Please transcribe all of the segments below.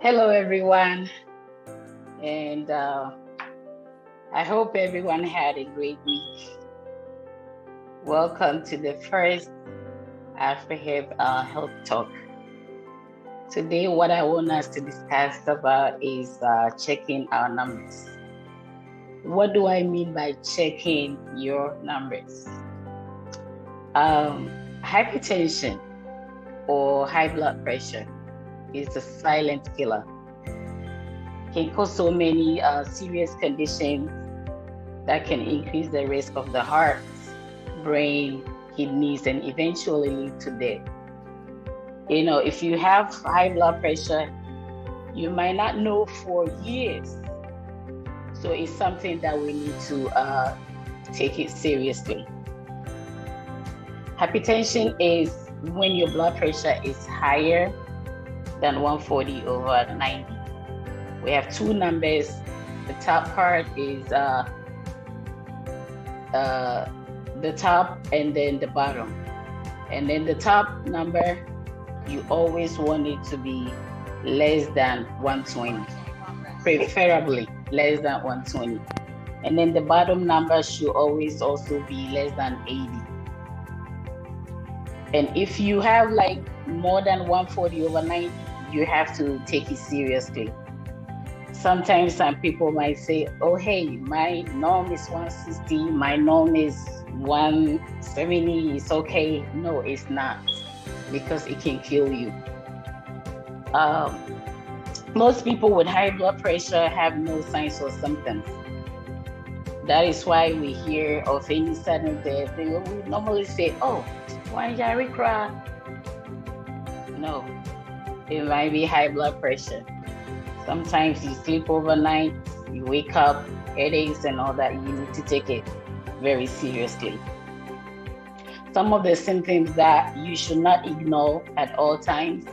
Hello, everyone, and I hope everyone had a great week. Welcome to the first AfriHeP Health Talk. Today, what I want us to discuss about is checking our numbers. What do I mean by checking your numbers? Hypertension or high blood pressure is a silent killer. Can cause so many serious conditions that can increase the risk of the heart, brain, kidneys, and eventually lead to death. If you have high blood pressure, you might not know for years. So it's something that we need to take it seriously. Hypertension is when your blood pressure is higher than 140 over 90. We have two numbers. The top part is the top and then the bottom. And then the top number, you always want it to be less than 120, preferably less than 120. And then the bottom number should always also be less than 80. And if you have like more than 140 over 90, you have to take it seriously. Sometimes some people might say, oh, hey, my norm is 160, my norm is 170, it's okay. No, it's not, because it can kill you. Most people with high blood pressure have no signs or symptoms. That is why we hear of any sudden death. We normally say, oh, why Yari cry? No, it might be high blood pressure. Sometimes you sleep overnight, you wake up, headaches and all that. You need to take it very seriously. Some of the symptoms that you should not ignore at all times,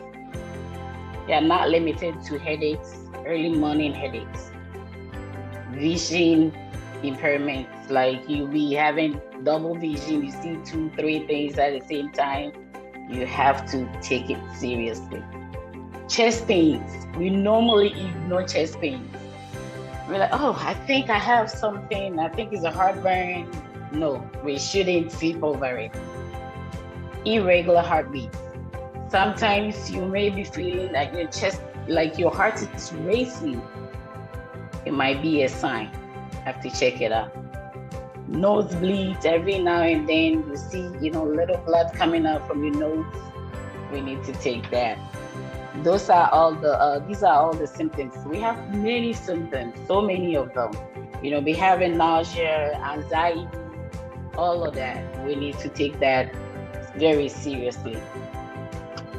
they are not limited to headaches, early morning headaches, vision impairments, like you be having double vision, you see 2-3 things at the same time. You have to take it seriously. Chest pains, we normally ignore chest pains. We're like, oh, I think I have something, I think it's a heartburn. No, we shouldn't sleep over it. Irregular heartbeats. Sometimes you may be feeling like your chest, like your heart is racing. It might be a sign. Have to check it out. Nosebleeds, every now and then you see, little blood coming out from your nose. We need to take that. These are all the symptoms. We have many symptoms, so many of them. Be having nausea, anxiety, all of that. We need to take that very seriously.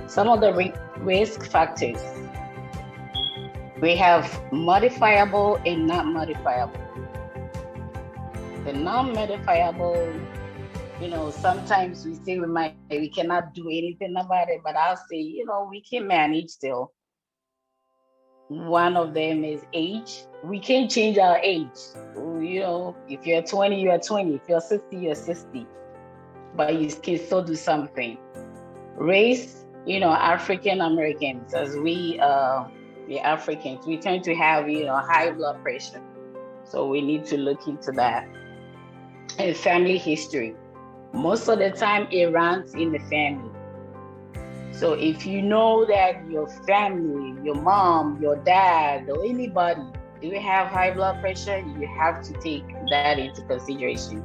Some of the risk factors. We have modifiable and not modifiable. The non-modifiable, sometimes we say we cannot do anything about it, but I'll say, we can manage still. One of them is age. We can change our age. If you're 20, you're 20. If you're 60, you're 60. But you can still do something. Race, African Americans, as the Africans, we tend to have, high blood pressure. So we need to look into that. And family history. Most of the time it runs in the family. So if you know that your family, your mom, your dad, or anybody, do have high blood pressure, you have to take that into consideration.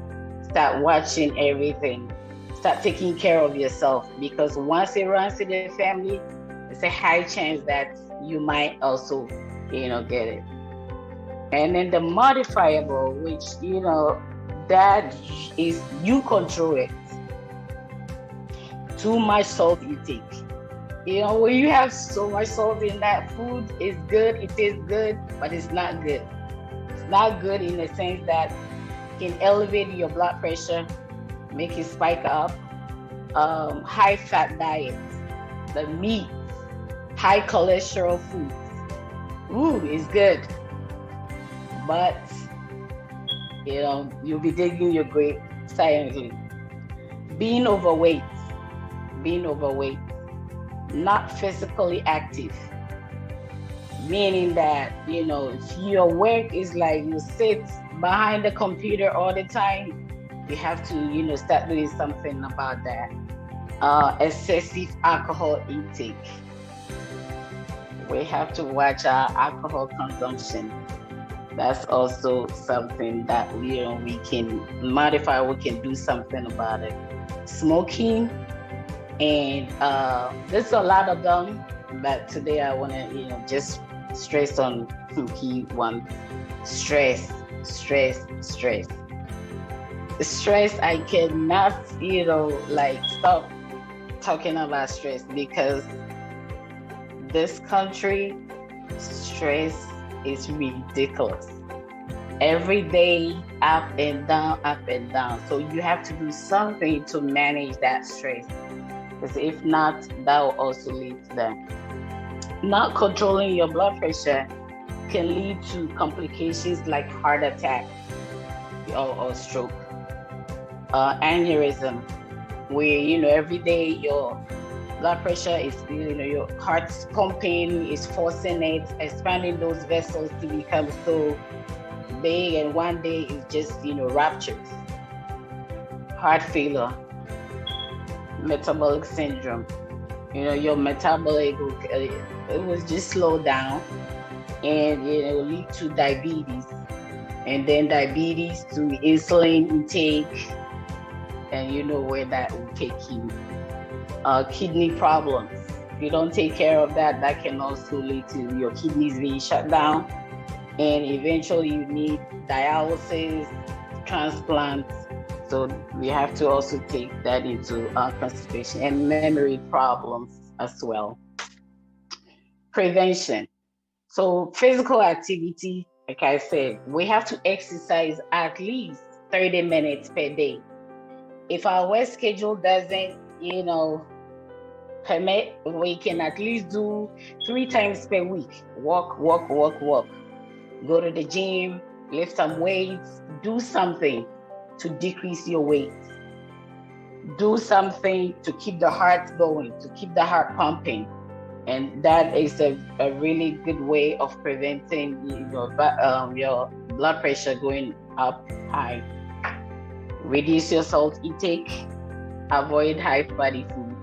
Start watching everything. Start taking care of yourself, because once it runs in the family, it's a high chance that you might also, get it. And then the modifiable, which, that is you control it. Too much salt you take. When you have so much salt in that food, it's good, it tastes good, but it's not good. It's not good in the sense that it can elevate your blood pressure, make it spike up. High fat diet, the meat, high cholesterol foods. Ooh, it's good. But you'll be digging your grave silently. Being overweight, not physically active, meaning that, if your work is like you sit behind the computer all the time, you have to, start doing something about that. Excessive alcohol intake. We have to watch our alcohol consumption. That's also something that we can modify. We can do something about it. Smoking, and there's a lot of them, but today I want to just stress on some key ones. Stress, stress, stress. Stress, I cannot like stop talking about stress, because this country, stress is ridiculous. Every day, up and down, up and down. So you have to do something to manage that stress, because if not, that will also lead to that. Not controlling your blood pressure can lead to complications like heart attack or stroke, aneurysm, where every day your blood pressure is, your heart's pumping, is forcing it, expanding those vessels to become so big, and one day it just ruptures. Heart failure, metabolic syndrome, your metabolic it was just slow down, and it will lead to diabetes, and then diabetes to insulin intake, and where that will take you. Kidney problems. If you don't take care of that, that can also lead to your kidneys being shut down, and eventually you need dialysis, transplants. So we have to also take that into consideration, and memory problems as well. Prevention. So physical activity, like I said, we have to exercise at least 30 minutes per day. If our work schedule doesn't, permit, we can at least do 3 times per week. Walk, walk, walk, walk. Go to the gym, lift some weights, do something to decrease your weight. Do something to keep the heart going, to keep the heart pumping. And that is a really good way of preventing your blood pressure going up high. Reduce your salt intake. Avoid high fatty foods.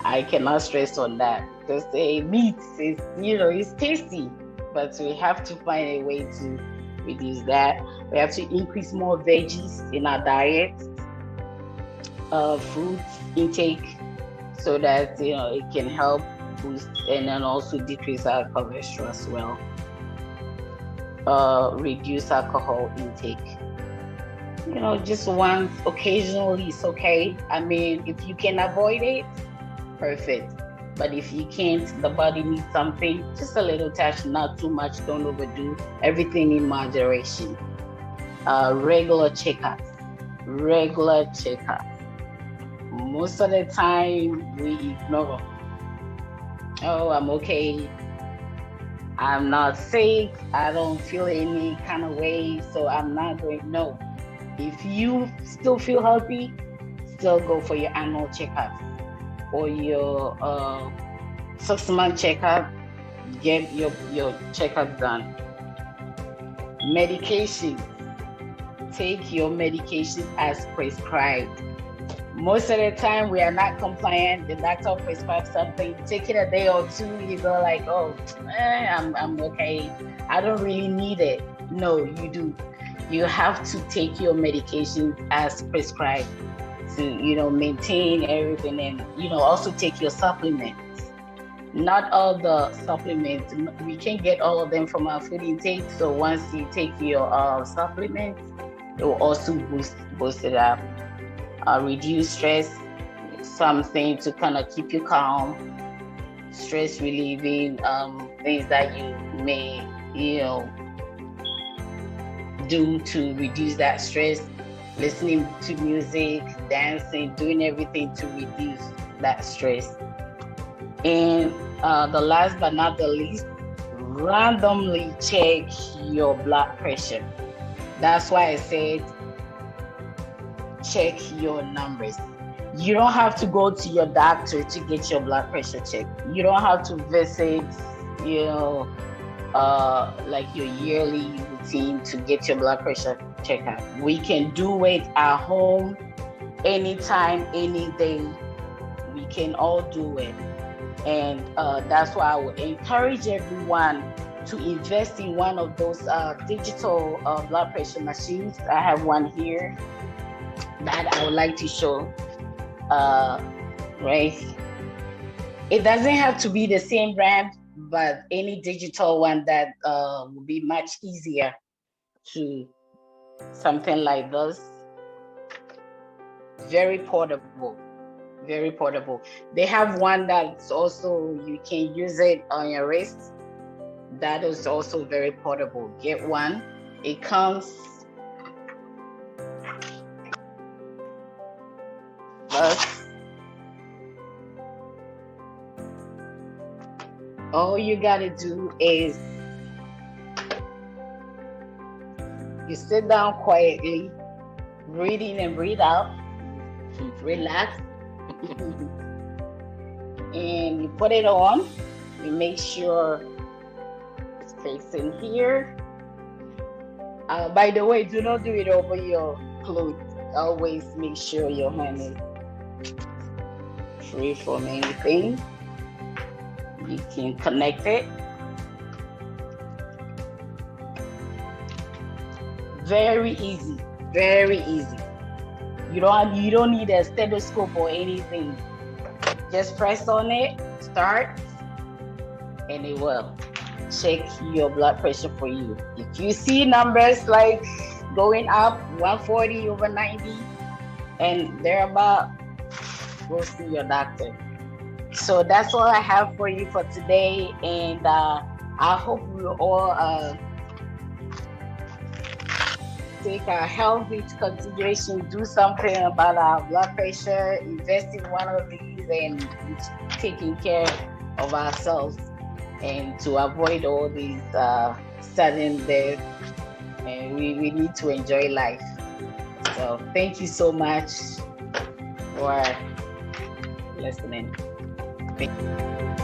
I cannot stress on that, because meat is, it's tasty, but we have to find a way to reduce that. We have to increase more veggies in our diet, fruit intake, so that it can help boost and then also decrease our cholesterol as well. Reduce alcohol intake. Just once, occasionally, it's okay. I mean, if you can avoid it, perfect. But if you can't, the body needs something, just a little touch, not too much, don't overdo, everything in moderation. Regular checkups. Most of the time we ignore. Oh, I'm okay. I'm not sick. I don't feel any kind of way, so I'm not going. No. If you still feel healthy, still go for your annual checkup or your 6-month checkup. Get your checkup done. Medication. Take your medication as prescribed. Most of the time we are not compliant. The doctor prescribes something, take it a day or two, you go like, oh, I'm okay. I don't really need it. No, you do. You have to take your medication as prescribed to, maintain everything, and, also take your supplements. Not all the supplements, we can't get all of them from our food intake. So once you take your supplements, it will also boost it up. Reduce stress, something to kind of keep you calm, stress relieving, things that you may, do to reduce that stress, listening to music, dancing, doing everything to reduce that stress. And the last but not the least, randomly check your blood pressure. That's why I said check your numbers. You don't have to go to your doctor to get your blood pressure checked. You don't have to visit you know, like your yearly routine to get your blood pressure checkup. We can do it at home anytime, any day. We can all do it. And that's why I would encourage everyone to invest in one of those digital blood pressure machines. I have one here that I would like to show. Right. It doesn't have to be the same brand, but any digital one that will be much easier to something like this. Very portable. Very portable. They have one that's also, you can use it on your wrist. That is also very portable. Get one. It comes plus. All you gotta do is you sit down quietly, breathe in and breathe out, relax, and you put it on. You make sure it's facing here. By the way, do not do it over your clothes. Always make sure your hand is free from anything. You can connect it. Very easy, very easy. You don't need a stethoscope or anything. Just press on it, start, and it will check your blood pressure for you. If you see numbers like going up 140 over 90 and thereabout, go see your doctor. So that's all I have for you for today, and I hope we all take our health into consideration, do something about our blood pressure, invest in one of these, and taking care of ourselves, and to avoid all these sudden deaths. And we need to enjoy life. So thank you so much for listening. Thank you.